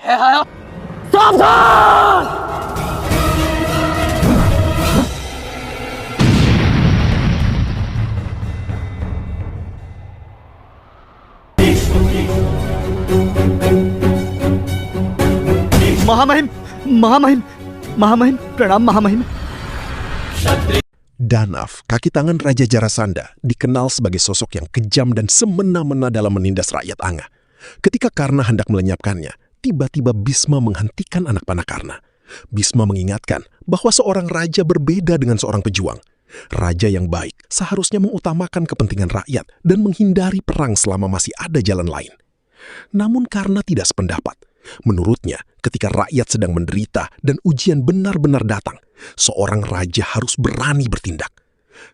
महामहिम, महामहिम, महामहिम, प्रणाम महामहिम. Danav, kaki tangan Raja Jarasandha, dikenal sebagai sosok yang kejam dan semena-mena dalam menindas rakyat Anga. Ketika Karna hendak melenyapkannya, tiba-tiba Bhisma menghentikan anak panah Karna. Bhisma mengingatkan bahwa seorang raja berbeda dengan seorang pejuang. Raja yang baik seharusnya mengutamakan kepentingan rakyat dan menghindari perang selama masih ada jalan lain. Namun Karna tidak sependapat. Menurutnya, ketika rakyat sedang menderita dan ujian benar-benar datang, seorang raja harus berani bertindak.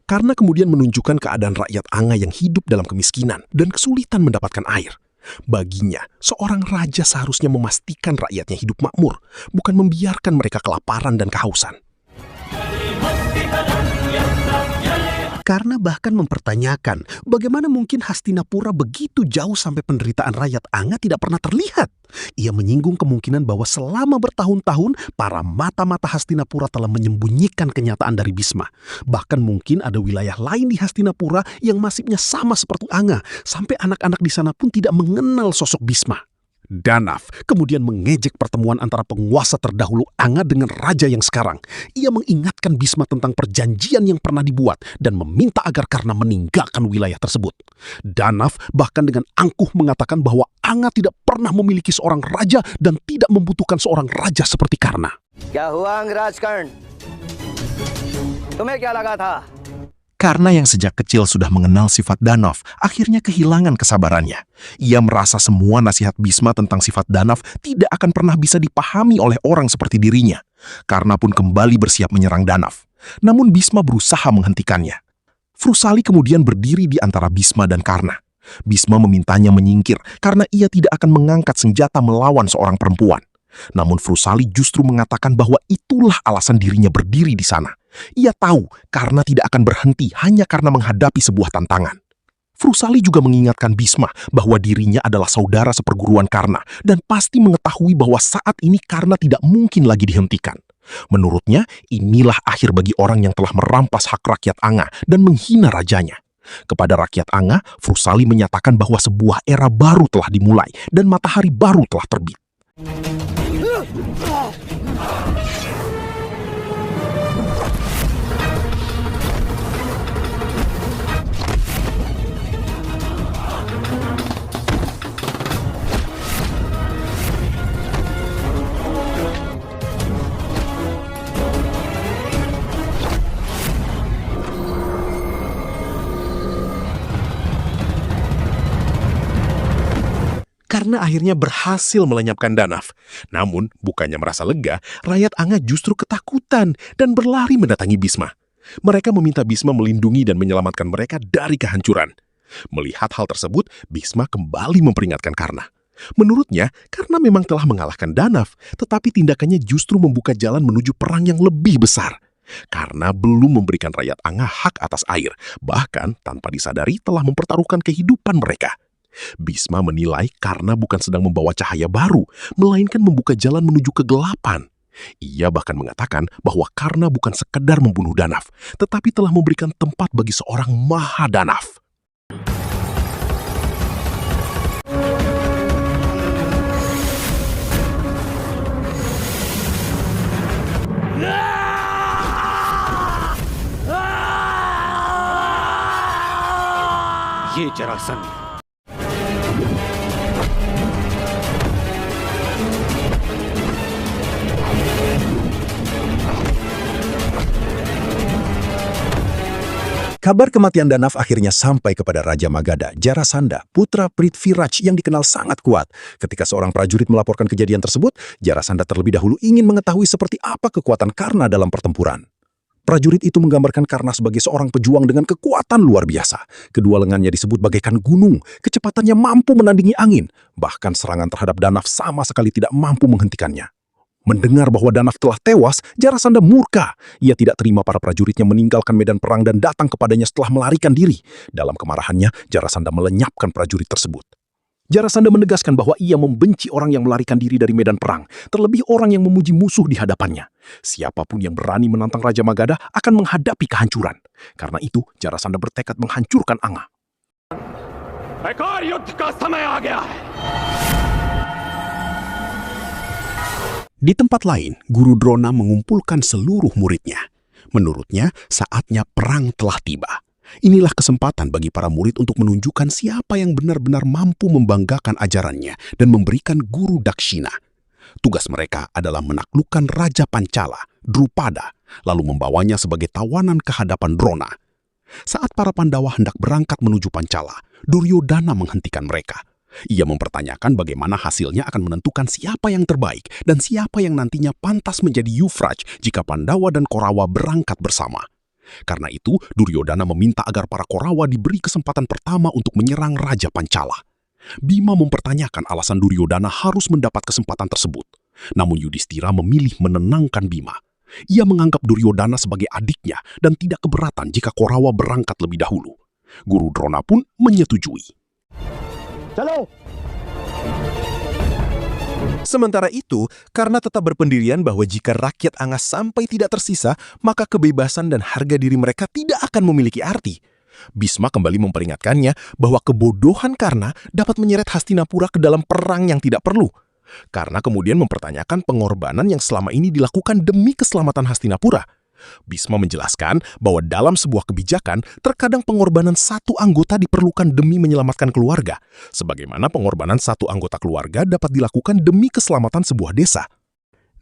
Karna kemudian menunjukkan keadaan rakyat Anga yang hidup dalam kemiskinan dan kesulitan mendapatkan air. Baginya, seorang raja seharusnya memastikan rakyatnya hidup makmur, bukan membiarkan mereka kelaparan dan kehausan. Karna bahkan mempertanyakan bagaimana mungkin Hastinapura begitu jauh sampai penderitaan rakyat Anga tidak pernah terlihat. Ia menyinggung kemungkinan bahwa selama bertahun-tahun para mata-mata Hastinapura telah menyembunyikan kenyataan dari Bhisma. Bahkan mungkin ada wilayah lain di Hastinapura yang nasibnya sama seperti Anga, sampai anak-anak di sana pun tidak mengenal sosok Bhisma. Danav kemudian mengejek pertemuan antara penguasa terdahulu Anga dengan raja yang sekarang. Ia mengingatkan Bhisma tentang perjanjian yang pernah dibuat dan meminta agar Karna meninggalkan wilayah tersebut. Danav bahkan dengan angkuh mengatakan bahwa Anga tidak pernah memiliki seorang raja dan tidak membutuhkan seorang raja seperti Karna. Kya hua Angraj Karn? Tumhe kya laga tha? Karna yang sejak kecil sudah mengenal sifat Danav, akhirnya kehilangan kesabarannya. Ia merasa semua nasihat Bhisma tentang sifat Danav tidak akan pernah bisa dipahami oleh orang seperti dirinya. Karna pun kembali bersiap menyerang Danav. Namun Bhisma berusaha menghentikannya. Vrusali kemudian berdiri di antara Bhisma dan Karna. Bhisma memintanya menyingkir karena ia tidak akan mengangkat senjata melawan seorang perempuan. Namun Vrusali justru mengatakan bahwa itulah alasan dirinya berdiri di sana. Ia tahu Karna tidak akan berhenti hanya karena menghadapi sebuah tantangan. Vrusali juga mengingatkan Bhisma bahwa dirinya adalah saudara seperguruan Karna dan pasti mengetahui bahwa saat ini Karna tidak mungkin lagi dihentikan. Menurutnya, inilah akhir bagi orang yang telah merampas hak rakyat Anga dan menghina rajanya. Kepada rakyat Anga, Vrusali menyatakan bahwa sebuah era baru telah dimulai dan matahari baru telah terbit. Karena akhirnya berhasil melenyapkan Danav. Namun, bukannya merasa lega, rakyat Anga justru ketakutan dan berlari mendatangi Bhisma. Mereka meminta Bhisma melindungi dan menyelamatkan mereka dari kehancuran. Melihat hal tersebut, Bhisma kembali memperingatkan Karna. Menurutnya, Karna memang telah mengalahkan Danav, tetapi tindakannya justru membuka jalan menuju perang yang lebih besar. Karna belum memberikan rakyat Anga hak atas air, bahkan tanpa disadari telah mempertaruhkan kehidupan mereka. Bhisma menilai Karna bukan sedang membawa cahaya baru, melainkan membuka jalan menuju kegelapan. Ia bahkan mengatakan bahwa Karna bukan sekedar membunuh Danav, tetapi telah memberikan tempat bagi seorang Mahadanav. Ye Jarasandha. Kabar kematian Danav akhirnya sampai kepada Raja Magadha, Jarasandha, putra Prithviraj yang dikenal sangat kuat. Ketika seorang prajurit melaporkan kejadian tersebut, Jarasandha terlebih dahulu ingin mengetahui seperti apa kekuatan Karna dalam pertempuran. Prajurit itu menggambarkan Karna sebagai seorang pejuang dengan kekuatan luar biasa. Kedua lengannya disebut bagaikan gunung, kecepatannya mampu menandingi angin. Bahkan serangan terhadap Danav sama sekali tidak mampu menghentikannya. Mendengar bahwa Danav telah tewas, Jarasandha murka. Ia tidak terima para prajuritnya meninggalkan medan perang dan datang kepadanya setelah melarikan diri. Dalam kemarahannya, Jarasandha melenyapkan prajurit tersebut. Jarasandha menegaskan bahwa ia membenci orang yang melarikan diri dari medan perang, terlebih orang yang memuji musuh di hadapannya. Siapapun yang berani menantang Raja Magadha akan menghadapi kehancuran. Karena itu, Jarasandha bertekad menghancurkan Anga. Di tempat lain, Guru Drona mengumpulkan seluruh muridnya. Menurutnya, saatnya perang telah tiba. Inilah kesempatan bagi para murid untuk menunjukkan siapa yang benar-benar mampu membanggakan ajarannya dan memberikan guru Dakshina. Tugas mereka adalah menaklukkan Raja Pancala, Drupada, lalu membawanya sebagai tawanan ke hadapan Drona. Saat para Pandawa hendak berangkat menuju Pancala, Duryodhana menghentikan mereka. Ia mempertanyakan bagaimana hasilnya akan menentukan siapa yang terbaik dan siapa yang nantinya pantas menjadi Yuvraj jika Pandawa dan Korawa berangkat bersama. Karena itu, Duryodhana meminta agar para Korawa diberi kesempatan pertama untuk menyerang Raja Pancala. Bima mempertanyakan alasan Duryodhana harus mendapat kesempatan tersebut. Namun Yudhistira memilih menenangkan Bima. Ia menganggap Duryodhana sebagai adiknya dan tidak keberatan jika Korawa berangkat lebih dahulu. Guru Drona pun menyetujui. Sementara itu, karena tetap berpendirian bahwa jika rakyat Anga sampai tidak tersisa, maka kebebasan dan harga diri mereka tidak akan memiliki arti. Bhisma kembali memperingatkannya bahwa kebodohan Karna dapat menyeret Hastinapura ke dalam perang yang tidak perlu. Karna kemudian mempertanyakan pengorbanan yang selama ini dilakukan demi keselamatan Hastinapura. Bhisma menjelaskan bahwa dalam sebuah kebijakan, terkadang pengorbanan satu anggota diperlukan demi menyelamatkan keluarga, sebagaimana pengorbanan satu anggota keluarga dapat dilakukan demi keselamatan sebuah desa.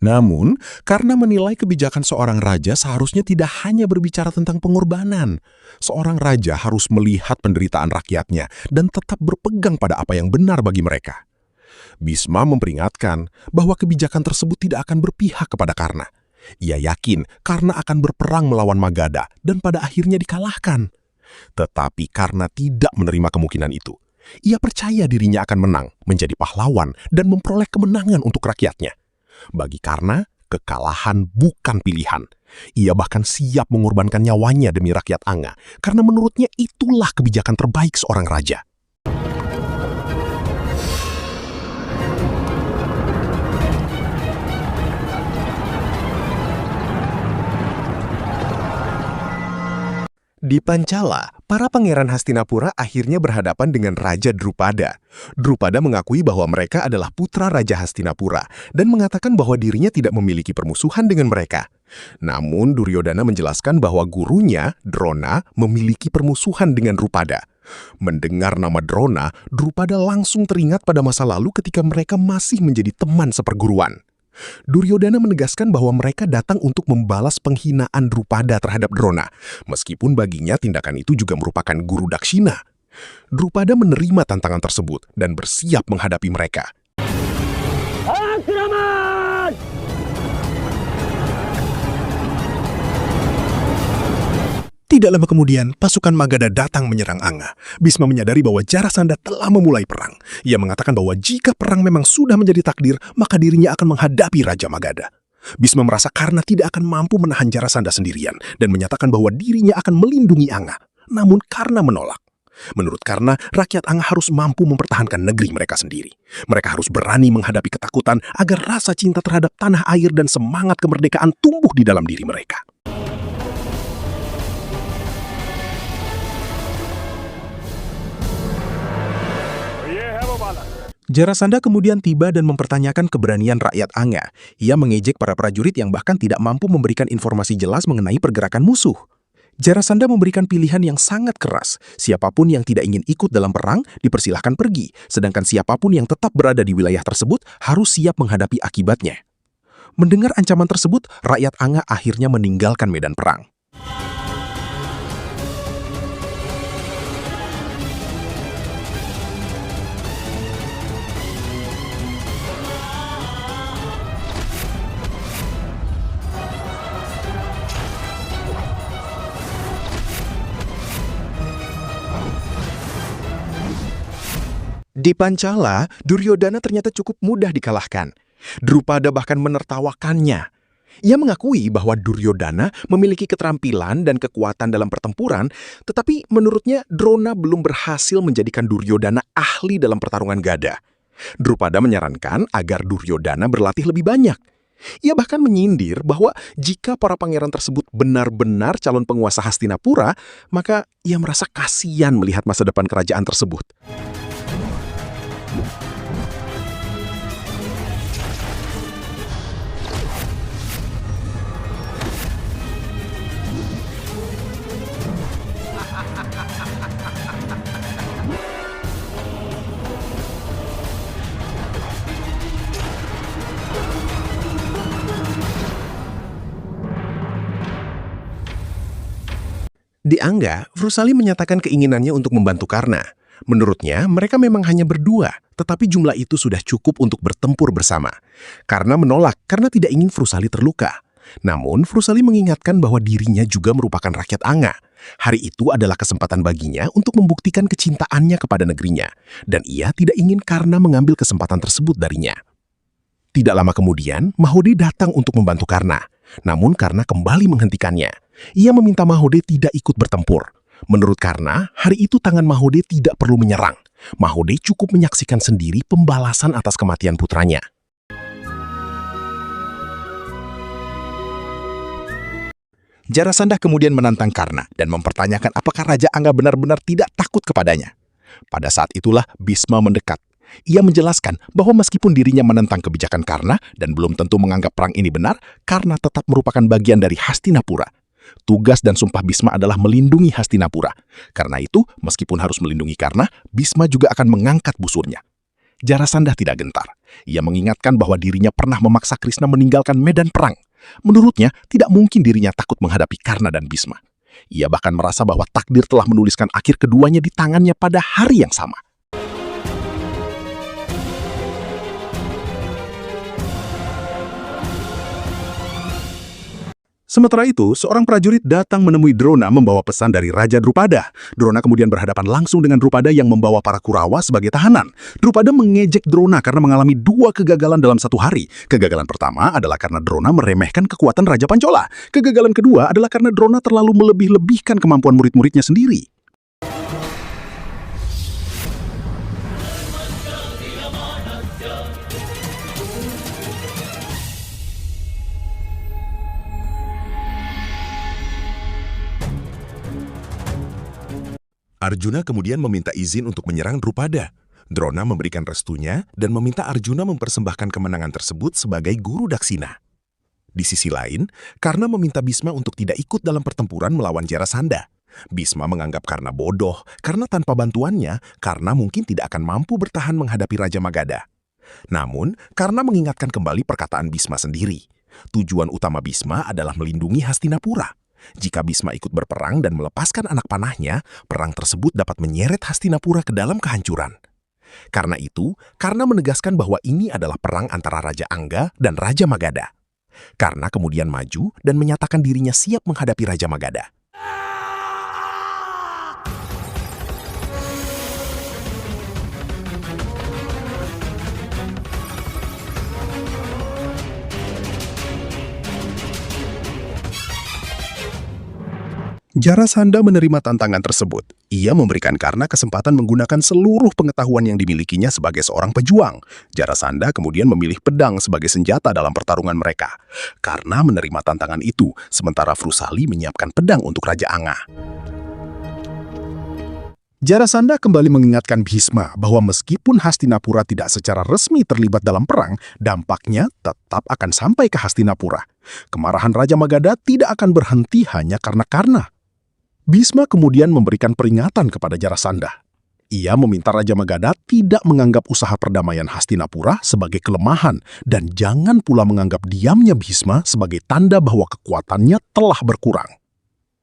Namun, karena menilai kebijakan seorang raja seharusnya tidak hanya berbicara tentang pengorbanan. Seorang raja harus melihat penderitaan rakyatnya dan tetap berpegang pada apa yang benar bagi mereka. Bhisma memperingatkan bahwa kebijakan tersebut tidak akan berpihak kepada Karna. Ia yakin Karna akan berperang melawan Magadha dan pada akhirnya dikalahkan. Tetapi Karna tidak menerima kemungkinan itu. Ia percaya dirinya akan menang, menjadi pahlawan, dan memperoleh kemenangan untuk rakyatnya. Bagi Karna, kekalahan bukan pilihan. Ia bahkan siap mengorbankan nyawanya demi rakyat Anga, karena menurutnya itulah kebijakan terbaik seorang raja. Di Pancala, para pangeran Hastinapura akhirnya berhadapan dengan Raja Drupada. Drupada mengakui bahwa mereka adalah putra Raja Hastinapura dan mengatakan bahwa dirinya tidak memiliki permusuhan dengan mereka. Namun Duryodhana menjelaskan bahwa gurunya, Drona, memiliki permusuhan dengan Drupada. Mendengar nama Drona, Drupada langsung teringat pada masa lalu ketika mereka masih menjadi teman seperguruan. Duryodhana menegaskan bahwa mereka datang untuk membalas penghinaan Drupada terhadap Drona, meskipun baginya tindakan itu juga merupakan guru Dakshina. Drupada menerima tantangan tersebut dan bersiap menghadapi mereka. Tidak lama kemudian, pasukan Magadha datang menyerang Anga. Bhisma menyadari bahwa Jarasandha telah memulai perang. Ia mengatakan bahwa jika perang memang sudah menjadi takdir, maka dirinya akan menghadapi Raja Magadha. Bhisma merasa Karna tidak akan mampu menahan Jarasandha sendirian dan menyatakan bahwa dirinya akan melindungi Anga. Namun Karna menolak. Menurut Karna, rakyat Anga harus mampu mempertahankan negeri mereka sendiri. Mereka harus berani menghadapi ketakutan agar rasa cinta terhadap tanah air dan semangat kemerdekaan tumbuh di dalam diri mereka. Jarasandha kemudian tiba dan mempertanyakan keberanian rakyat Anga. Ia mengejek para prajurit yang bahkan tidak mampu memberikan informasi jelas mengenai pergerakan musuh. Jarasandha memberikan pilihan yang sangat keras. Siapapun yang tidak ingin ikut dalam perang dipersilahkan pergi, sedangkan siapapun yang tetap berada di wilayah tersebut harus siap menghadapi akibatnya. Mendengar ancaman tersebut, rakyat Anga akhirnya meninggalkan medan perang. Di Pancala, Duryodhana ternyata cukup mudah dikalahkan. Drupada bahkan menertawakannya. Ia mengakui bahwa Duryodhana memiliki keterampilan dan kekuatan dalam pertempuran, tetapi menurutnya Drona belum berhasil menjadikan Duryodhana ahli dalam pertarungan gada. Drupada menyarankan agar Duryodhana berlatih lebih banyak. Ia bahkan menyindir bahwa jika para pangeran tersebut benar-benar calon penguasa Hastinapura, maka ia merasa kasihan melihat masa depan kerajaan tersebut. Di Angga, Vrusali menyatakan keinginannya untuk membantu Karna. Menurutnya, mereka memang hanya berdua, tetapi jumlah itu sudah cukup untuk bertempur bersama. Karna menolak karena tidak ingin Vrusali terluka. Namun, Vrusali mengingatkan bahwa dirinya juga merupakan rakyat Angga. Hari itu adalah kesempatan baginya untuk membuktikan kecintaannya kepada negerinya, dan ia tidak ingin Karna mengambil kesempatan tersebut darinya. Tidak lama kemudian, Mahode datang untuk membantu Karna. Namun Karna kembali menghentikannya. Ia meminta Mahode tidak ikut bertempur. Menurut Karna, hari itu tangan Mahode tidak perlu menyerang. Mahode cukup menyaksikan sendiri pembalasan atas kematian putranya. Jarasandha kemudian menantang Karna dan mempertanyakan apakah Raja Angga benar-benar tidak takut kepadanya. Pada saat itulah Bhisma mendekat. Ia menjelaskan bahwa meskipun dirinya menentang kebijakan Karna dan belum tentu menganggap perang ini benar, Karna tetap merupakan bagian dari Hastinapura. Tugas dan sumpah Bhisma adalah melindungi Hastinapura. Karena itu, meskipun harus melindungi Karna, Bhisma juga akan mengangkat busurnya. Jarasandha tidak gentar. Ia mengingatkan bahwa dirinya pernah memaksa Krishna meninggalkan medan perang. Menurutnya, tidak mungkin dirinya takut menghadapi Karna dan Bhisma. Ia bahkan merasa bahwa takdir telah menuliskan akhir keduanya di tangannya pada hari yang sama. Sementara itu, seorang prajurit datang menemui Drona membawa pesan dari Raja Drupada. Drona kemudian berhadapan langsung dengan Drupada yang membawa para Kurawa sebagai tahanan. Drupada mengejek Drona karena mengalami 2 kegagalan dalam 1 hari. Kegagalan pertama adalah karena Drona meremehkan kekuatan Raja Pancola. Kegagalan kedua adalah karena Drona terlalu melebih-lebihkan kemampuan murid-muridnya sendiri. Arjuna kemudian meminta izin untuk menyerang Drupada. Drona memberikan restunya dan meminta Arjuna mempersembahkan kemenangan tersebut sebagai guru daksina. Di sisi lain, Karna meminta Bhisma untuk tidak ikut dalam pertempuran melawan Jarasandha. Bhisma menganggap Karna bodoh karena tanpa bantuannya, Karna mungkin tidak akan mampu bertahan menghadapi Raja Magadha. Namun, Karna mengingatkan kembali perkataan Bhisma sendiri. Tujuan utama Bhisma adalah melindungi Hastinapura. Jika Bhisma ikut berperang dan melepaskan anak panahnya, perang tersebut dapat menyeret Hastinapura ke dalam kehancuran. Karena itu, Karna menegaskan bahwa ini adalah perang antara Raja Angga dan Raja Magadha. Karna kemudian maju dan menyatakan dirinya siap menghadapi Raja Magadha. Jarasandha menerima tantangan tersebut. Ia memberikan Karna kesempatan menggunakan seluruh pengetahuan yang dimilikinya sebagai seorang pejuang. Jarasandha kemudian memilih pedang sebagai senjata dalam pertarungan mereka. Karna menerima tantangan itu, sementara Vrusali menyiapkan pedang untuk Raja Angga. Jarasandha kembali mengingatkan Bhisma bahwa meskipun Hastinapura tidak secara resmi terlibat dalam perang, dampaknya tetap akan sampai ke Hastinapura. Kemarahan Raja Magadha tidak akan berhenti hanya karena Karna. Bhisma kemudian memberikan peringatan kepada Jarasandha. Ia meminta Raja Magadha tidak menganggap usaha perdamaian Hastinapura sebagai kelemahan dan jangan pula menganggap diamnya Bhisma sebagai tanda bahwa kekuatannya telah berkurang.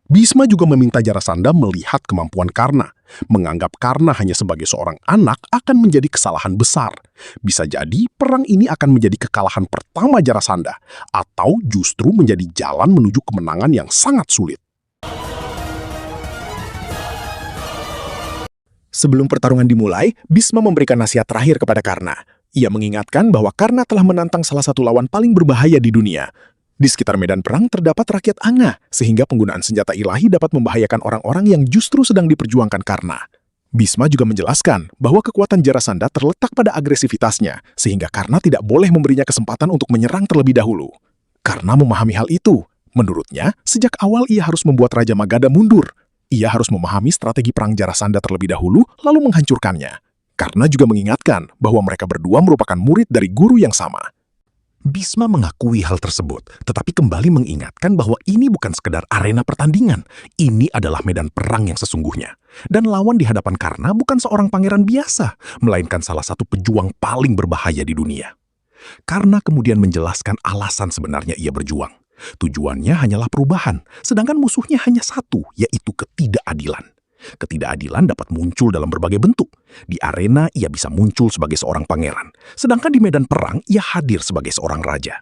Bhisma juga meminta Jarasandha melihat kemampuan Karna. Menganggap Karna hanya sebagai seorang anak akan menjadi kesalahan besar. Bisa jadi perang ini akan menjadi kekalahan pertama Jarasandha atau justru menjadi jalan menuju kemenangan yang sangat sulit. Sebelum pertarungan dimulai, Bhisma memberikan nasihat terakhir kepada Karna. Ia mengingatkan bahwa Karna telah menantang salah satu lawan paling berbahaya di dunia. Di sekitar medan perang terdapat rakyat Anga, sehingga penggunaan senjata ilahi dapat membahayakan orang-orang yang justru sedang diperjuangkan Karna. Bhisma juga menjelaskan bahwa kekuatan Jarasandha terletak pada agresivitasnya, sehingga Karna tidak boleh memberinya kesempatan untuk menyerang terlebih dahulu. Karna memahami hal itu. Menurutnya, sejak awal ia harus membuat Raja Magadha mundur. Ia harus memahami strategi perang Jarasandha terlebih dahulu, lalu menghancurkannya. Karna juga mengingatkan bahwa mereka berdua merupakan murid dari guru yang sama. Bhisma mengakui hal tersebut, tetapi kembali mengingatkan bahwa ini bukan sekedar arena pertandingan. Ini adalah medan perang yang sesungguhnya. Dan lawan di hadapan Karna bukan seorang pangeran biasa, melainkan salah satu pejuang paling berbahaya di dunia. Karna kemudian menjelaskan alasan sebenarnya ia berjuang. Tujuannya hanyalah perubahan, sedangkan musuhnya hanya satu, yaitu ketidakadilan. Ketidakadilan dapat muncul dalam berbagai bentuk. Di arena, ia bisa muncul sebagai seorang pangeran. Sedangkan di medan perang, ia hadir sebagai seorang raja.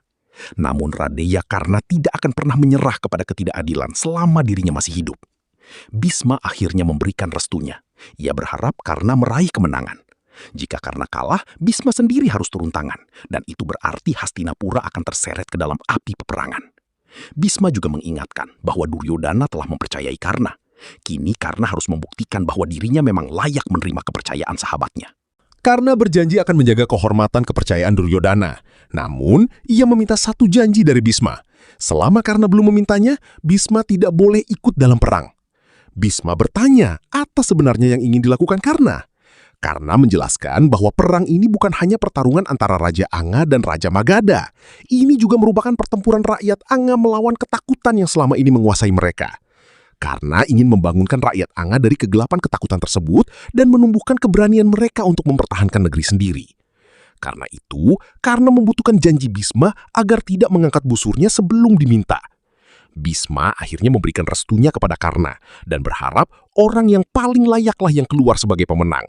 Namun Radeya Karna tidak akan pernah menyerah kepada ketidakadilan selama dirinya masih hidup. Bhisma akhirnya memberikan restunya. Ia berharap Karna meraih kemenangan. Jika Karna kalah, Bhisma sendiri harus turun tangan. Dan itu berarti Hastinapura akan terseret ke dalam api peperangan. Bhisma juga mengingatkan bahwa Duryodhana telah mempercayai Karna. Kini Karna harus membuktikan bahwa dirinya memang layak menerima kepercayaan sahabatnya. Karna berjanji akan menjaga kehormatan kepercayaan Duryodhana. Namun, ia meminta satu janji dari Bhisma. Selama Karna belum memintanya, Bhisma tidak boleh ikut dalam perang. Bhisma bertanya, apa sebenarnya yang ingin dilakukan Karna? Karna menjelaskan bahwa perang ini bukan hanya pertarungan antara Raja Anga dan Raja Magadha. Ini juga merupakan pertempuran rakyat Anga melawan ketakutan yang selama ini menguasai mereka. Karna ingin membangunkan rakyat Anga dari kegelapan ketakutan tersebut dan menumbuhkan keberanian mereka untuk mempertahankan negeri sendiri. Karena itu, Karna membutuhkan janji Bhisma agar tidak mengangkat busurnya sebelum diminta. Bhisma akhirnya memberikan restunya kepada Karna dan berharap orang yang paling layaklah yang keluar sebagai pemenang.